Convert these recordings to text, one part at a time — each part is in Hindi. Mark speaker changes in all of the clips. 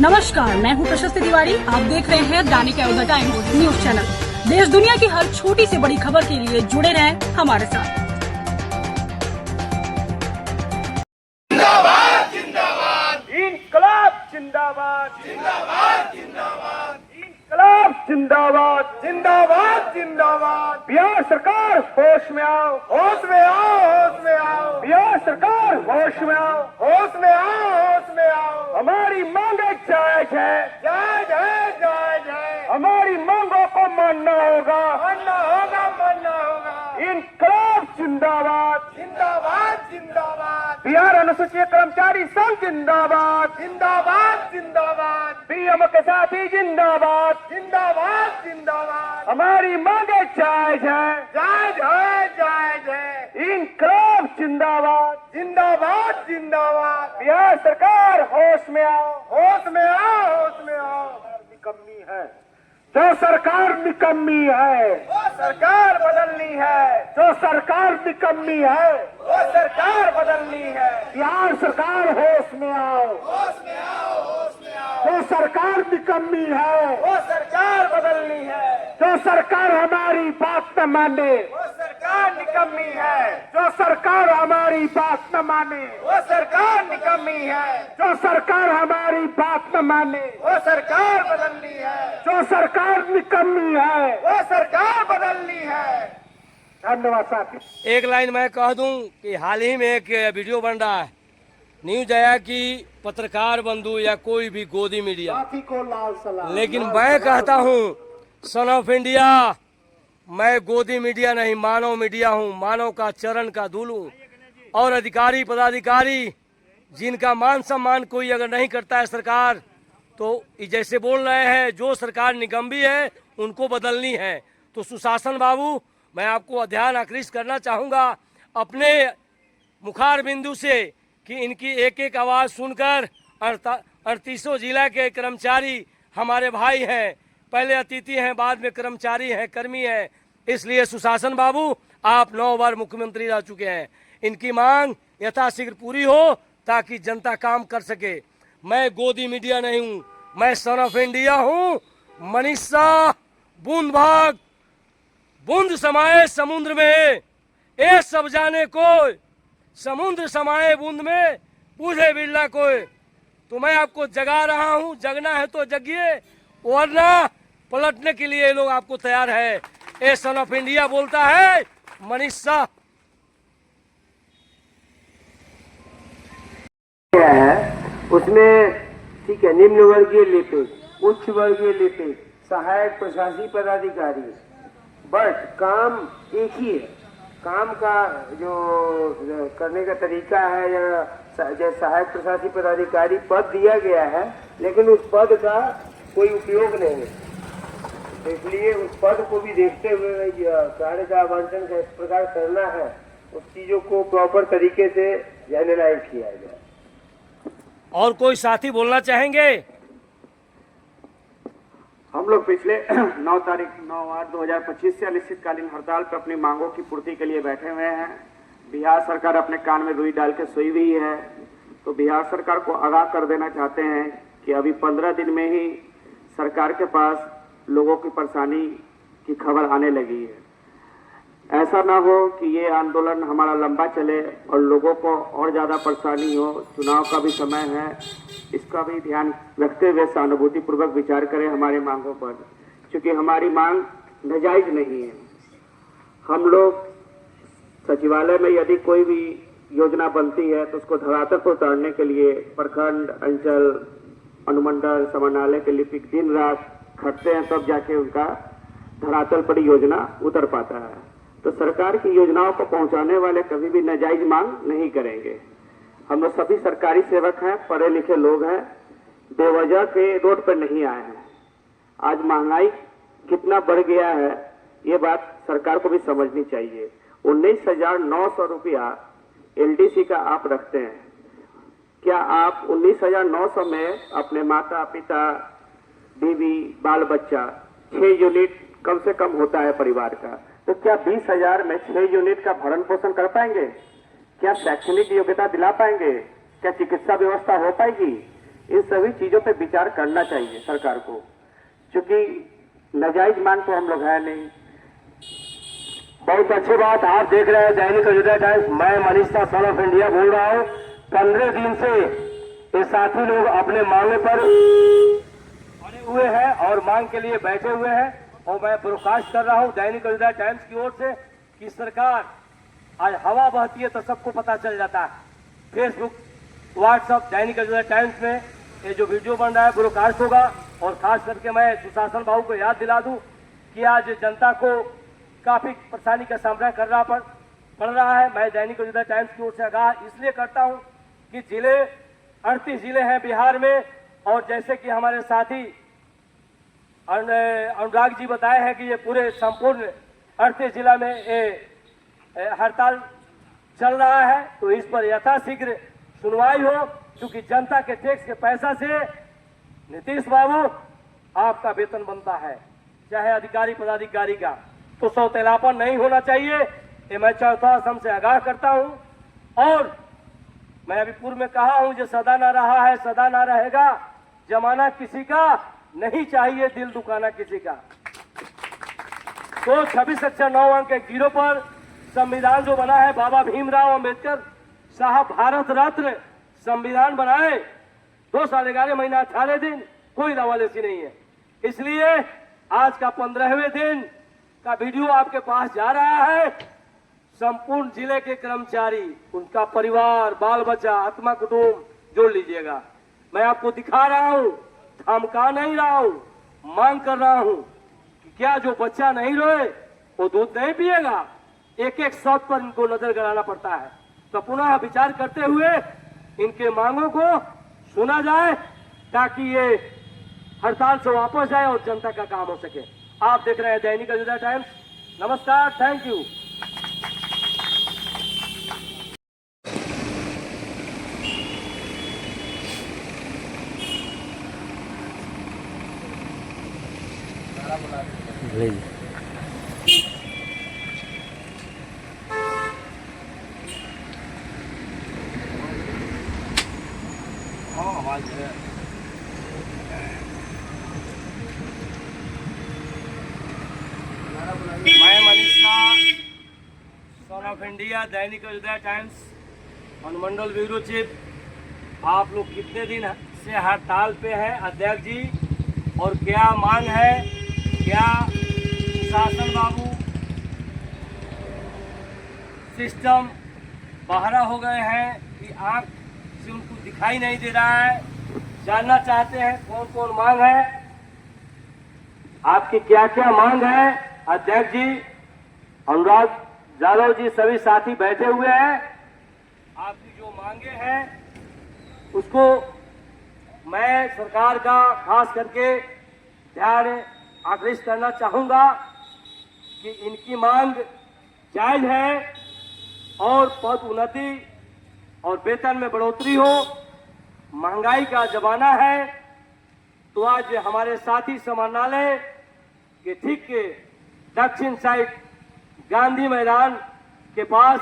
Speaker 1: नमस्कार, मैं हूं प्रशस्ति तिवारी। आप देख रहे हैं दैनिक अयोध्या टाइम्स न्यूज चैनल। देश दुनिया की हर छोटी से बड़ी खबर के लिए जुड़े रहें हमारे साथ।
Speaker 2: जिंदाबाद जिंदाबाद इंकलाब जिंदाबाद जिंदाबाद जिंदाबाद इंकलाब जिंदाबाद जिंदाबाद जिंदाबाद। बिहार सरकार होश में आओ, होश में आओ, होश में आओ। बिहार सरकार होश में आओ, होश में आओ, होश में आओ। हमारी मांगे जायज है, जायज है, जायज है। हमारी मांगों को मानना होगा, मानना होगा, मानना होगा। इंकलाब जिंदाबाद जिंदाबाद जिंदाबाद। बिहार अनुसूचित कर्मचारी संघ जिंदाबाद जिंदाबाद जिंदाबाद। पीएम के साथी जिंदाबाद जिंदाबाद जिंदाबाद। हमारी मांगे जायज है, जायज है, जायज है। इंकलाब जिंदाबाद जिंदाबाद जिंदाबाद। बिहार सरकार होश में आओ, होश में आओ, होश में आओ। निकम्मी है जो सरकार, निकम्मी है वो सरकार बदलनी है, जो सरकार निकम्मी है वो सरकार बदलनी है। बिहार सरकार होश में आओ, होश में आओ, होश में आओ। जो सरकार निकम्मी है वो सरकार बदलनी है, जो सरकार हमारी बात न माने वो सरकार निकम्मी है, जो सरकार हमारी बात न माने वो सरकार निकम्मी है, जो सरकार हमारी बात न माने वो सरकार बदलनी है, जो सरकार निकम्मी है वो सरकार बदलनी है। धन्यवाद साथी।
Speaker 3: एक लाइन मैं कह दूं कि हाल ही में एक वीडियो बन रहा है, न्यूज आया कि पत्रकार बंधु या कोई भी गोदी मीडिया
Speaker 2: को लाल सलाम।
Speaker 3: लेकिन मैं कहता हूं सन ऑफ इंडिया, मैं गोदी मीडिया नहीं मानव मीडिया हूं, मानव का चरण का धूल हूं। और अधिकारी पदाधिकारी जिनका मान सम्मान कोई अगर नहीं करता है सरकार, तो जैसे बोल रहे हैं जो सरकार निकम्मी है उनको बदलनी है। तो सुशासन बाबू, मैं आपको ध्यान आकृष्ट करना चाहूँगा अपने मुखार बिंदु से कि इनकी एक एक आवाज़ सुनकर 38 जिला के कर्मचारी हमारे भाई हैं, पहले अतिथि हैं, बाद में कर्मचारी हैं, कर्मी हैं। इसलिए सुशासन बाबू, आप 9 बार मुख्यमंत्री रह चुके हैं, इनकी मांग यथाशीघ्र पूरी हो ताकि जनता काम कर सके। मैं गोदी मीडिया नहीं हूँ, मैं सन ऑफ इंडिया हूँ। मनीषा बूंद भाग, बूंद समाये समुद्र में, ए सब जाने कोई, समुद्र समाये बूंद में, पूछे बिरला कोई। तो मैं आपको जगा रहा हूँ, जगना है तो जगिए, वरना पलटने के लिए ये लोग आपको तैयार है। ए सन ऑफ इंडिया बोलता है मनीषा।
Speaker 2: उसमें ठीक है, निम्न वर्गीय लिपिक, उच्च वर्गीय लिपिक, सहायक प्रशासनिक पदाधिकारी, बट काम एक ही है। काम का जो करने का तरीका है या सहायक प्रशासनिक पदाधिकारी पद दिया गया है, लेकिन उस पद का कोई उपयोग नहीं है। इसलिए उस पद को भी देखते हुए कार्य का आवंटन किस प्रकार करना है, उस चीजों को प्रॉपर तरीके से एनालाइज किया जाए।
Speaker 3: और कोई साथी बोलना चाहेंगे?
Speaker 4: हम लोग पिछले 9/8/2025 से अनिश्चितकालीन हड़ताल पर अपनी मांगों की पूर्ति के लिए बैठे हुए हैं। बिहार सरकार अपने कान में रुई डाल के सोई हुई है, तो बिहार सरकार को आगाह कर देना चाहते हैं कि अभी 15 दिन में ही सरकार के पास लोगों की परेशानी की खबर आने लगी है। ऐसा ना हो कि ये आंदोलन हमारा लंबा चले और लोगों को और ज़्यादा परेशानी हो। चुनाव का भी समय है, इसका भी ध्यान रखते हुए सहानुभूति पूर्वक विचार करें हमारी मांगों पर, क्योंकि हमारी मांग नाजायज नहीं है। हम लोग सचिवालय में यदि कोई भी योजना बनती है तो उसको धरातल पर उतारने के लिए प्रखंड, अंचल, अनुमंडल, समन्वयालय के लिपिक दिन रात खटते हैं, तब जाके उनका धरातल पर योजना उतर पाता है। तो सरकार की योजनाओं को पहुंचाने वाले कभी भी नाजायज मांग नहीं करेंगे। हम लोग सभी सरकारी सेवक हैं, पढ़े लिखे लोग हैं, बेवजह के रोड पर नहीं आए हैं। आज महंगाई कितना बढ़ गया है, ये बात सरकार को भी समझनी चाहिए। 19,900 रुपया LDC का आप रखते हैं, क्या आप 19,900 में अपने माता पिता, बीवी, बाल बच्चा, 6 यूनिट कम से कम होता है परिवार का, तो क्या 20,000 में 6 यूनिट का भरण पोषण कर पाएंगे? क्या शैक्षणिक योग्यता दिला पाएंगे? क्या चिकित्सा व्यवस्था हो पाएगी? इन सभी चीजों पे विचार करना चाहिए सरकार को, क्योंकि नाजायज मांग तो हम लोग है नहीं।
Speaker 3: बहुत अच्छी बात। आप देख रहे हैं दैनिक अयोध्या टाइम्स। मैं मनीषा सन ऑफ इंडिया बोल रहा हूँ। 15 दिन से ये साथी लोग अपने मांगों पर अड़े हुए हैं और मांग के लिए बैठे हुए हैं, और मैं ब्रॉडकास्ट कर रहा हूँ दैनिक अयोध्या टाइम्स की ओर से कि सरकार आज हवा बहती है तो सबको पता चल जाता है। फेसबुक, व्हाट्सएप, दैनिक अयोध्या टाइम्स में ये जो वीडियो बन रहा है ब्रॉडकास्ट होगा। और खास करके मैं सुशासन बाबू को याद दिला दूं कि आज जनता को काफी परेशानी का सामना करना पड़ रहा है। मैं दैनिक अयोध्या टाइम्स की ओर से आगाह इसलिए करता हूं कि जिले 38 जिले हैं बिहार में, और जैसे कि हमारे साथी अनुराग जी बताए हैं कि ये पूरे संपूर्ण 38 जिला में हड़ताल चल रहा है, तो इस पर यथाशीघ्र सुनवाई हो, क्योंकि जनता के टैक्स के पैसा से नीतीश बाबू आपका वेतन बनता है, चाहे अधिकारी पदाधिकारी का। तो सौतेलापन नहीं होना चाहिए, ये मैं चौथा सम से आगाह करता हूं। और मैं अभी पूर्व में कहा हूं, जो सदा ना रहा है सदा ना रहेगा, जमाना किसी का नहीं चाहिए, दिल दुखाना किसी का। तो 26 अक्षर 9 अंक के जीरो पर संविधान जो बना है, बाबा भीमराव अंबेडकर साहब भारत रत्न संविधान बनाए, 2 साल 11 महीना 18 दिन, कोई रवालेसी नहीं है। इसलिए आज का 15वें दिन का वीडियो आपके पास जा रहा है। संपूर्ण जिले के कर्मचारी, उनका परिवार, बाल बच्चा, आत्मा कुटुंब जोड़ लीजिएगा। मैं आपको दिखा रहा हूं, धमका नहीं रहा हूं, मांग कर रहा हूं कि क्या जो बच्चा नहीं रोए वो दूध नहीं पिएगा। एक एक शब्द पर इनको नजर गड़ाना पड़ता है। तो पुनः विचार करते हुए इनके मांगों को सुना जाए, ताकि ये हड़ताल से वापस जाए और जनता का काम हो सके। आप देख रहे हैं दैनिक अयोध्या टाइम्स। नमस्कार, थैंक यू। मैं Manisha son of India Dainik Ayodhya times अनुमंडल ब्यूरो चीफ। आप लोग कितने दिन से हड़ताल पे हैं अध्यक्ष जी, और क्या मांग है? क्या शासन बाबू सिस्टम बहरा हो गए हैं कि आंख से उनको दिखाई नहीं दे रहा है? जानना चाहते हैं कौन कौन मांग है, आपकी क्या क्या मांग है। अध्यक्ष जी, अनुराग यादव जी, सभी साथी बैठे हुए हैं। आपकी जो मांगे हैं उसको मैं सरकार का खास करके ध्यान आकृष्ट करना चाहूंगा कि इनकी मांग जायज है, और पद उन्नति और वेतन में बढ़ोतरी हो। महंगाई का जमाना है, तो आज हमारे साथी समाहरणालय के ठीक के दक्षिण साइड गांधी मैदान के पास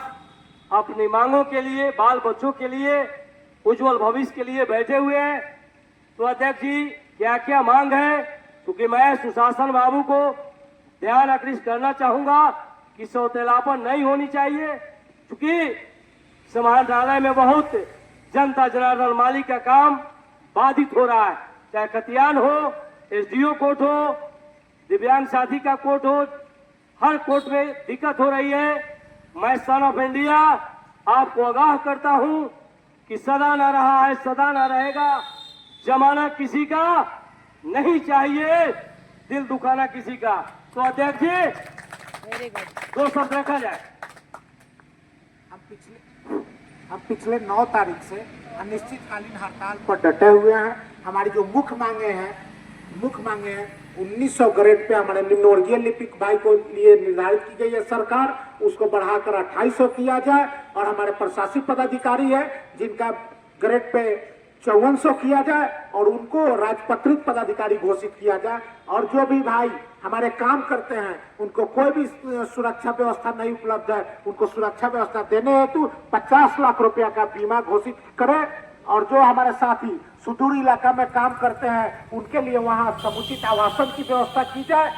Speaker 3: अपनी मांगों के लिए, बाल बच्चों के लिए, उज्जवल भविष्य के लिए बैठे हुए हैं। तो अध्यक्ष जी, क्या क्या मांग है? क्योंकि मैं सुशासन बाबू को ध्यान आकृष्ट करना चाहूंगा कि सौतेलापन नहीं होनी चाहिए, क्योंकि समाहरणालय में बहुत जनता जनार्दन माली का काम बाधित हो रहा है। चाहे खतियान हो, एसडीओ कोर्ट हो, दिव्यांग साथी का कोर्ट हो, हर कोर्ट में दिक्कत हो रही है। मैं सन ऑफ इंडिया आपको आगाह करता हूं कि सदा ना रहा है सदा ना रहेगा, जमाना किसी का नहीं चाहिए, दिल दुखाना किसी का। तो अध्यक्ष जी, 2 शब्द रखा जाए।
Speaker 5: हम पिछले 9 तारीख से अनिश्चितकालीन हड़ताल पर डटे हुए हैं। हमारी जो मुख्य मांगे हैं 1900 ग्रेड पे हमारे निम्नवर्गीय लिपिक भाई को लिए निर्धारित की गई है सरकार, उसको बढ़ाकर 2800 किया जाए। और हमारे प्रशासनिक पदाधिकारी है जिनका ग्रेड पे 5400 किया जाए, और उनको राजपत्रित पदाधिकारी घोषित किया जाए। और जो भी भाई हमारे काम करते हैं उनको कोई भी सुरक्षा व्यवस्था नहीं उपलब्ध है, उनको सुरक्षा व्यवस्था देने हेतु 50 लाख रुपया का बीमा घोषित करें। और जो हमारे साथी सुदूर इलाका में काम करते हैं उनके लिए वहां समुचित आवासन की व्यवस्था की जाए।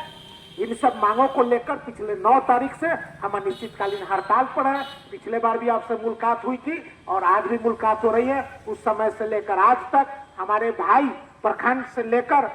Speaker 5: इन सब मांगों को लेकर पिछले 9 तारीख से हम अनिश्चितकालीन हड़ताल पर हैं। पिछले बार भी आपसे मुलाकात हुई थी और आज भी मुलाकात हो रही है। उस समय से लेकर आज तक हमारे भाई प्रखंड से लेकर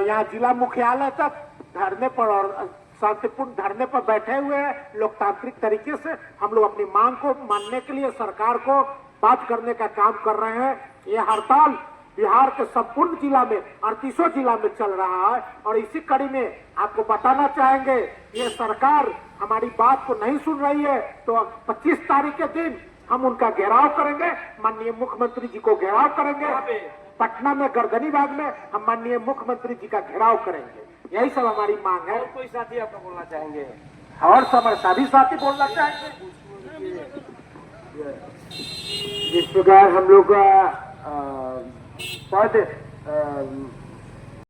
Speaker 5: यहाँ जिला मुख्यालय तक धरने पर और शांतिपूर्ण धरने पर बैठे हुए हैं। लोकतांत्रिक तरीके से हम लोग अपनी मांग को मानने के लिए सरकार को बात करने का काम कर रहे हैं। ये हड़ताल बिहार के संपूर्ण जिला में 38 जिला में चल रहा है और इसी कड़ी में आपको बताना चाहेंगे ये सरकार हमारी बात को नहीं सुन रही है तो 25 तारीख के दिन हम उनका घेराव करेंगे। माननीय मुख्यमंत्री जी को घेराव करेंगे। पटना में गर्दनी बाग में हम माननीय मुख्यमंत्री जी का घेराव करेंगे। यही सब हमारी मांग है।
Speaker 3: और कोई साथी आपको बोलना चाहेंगे?
Speaker 5: और हमारे सभी साथी बोलना चाहेंगे।
Speaker 2: जिस प्रकार हम लोग का पद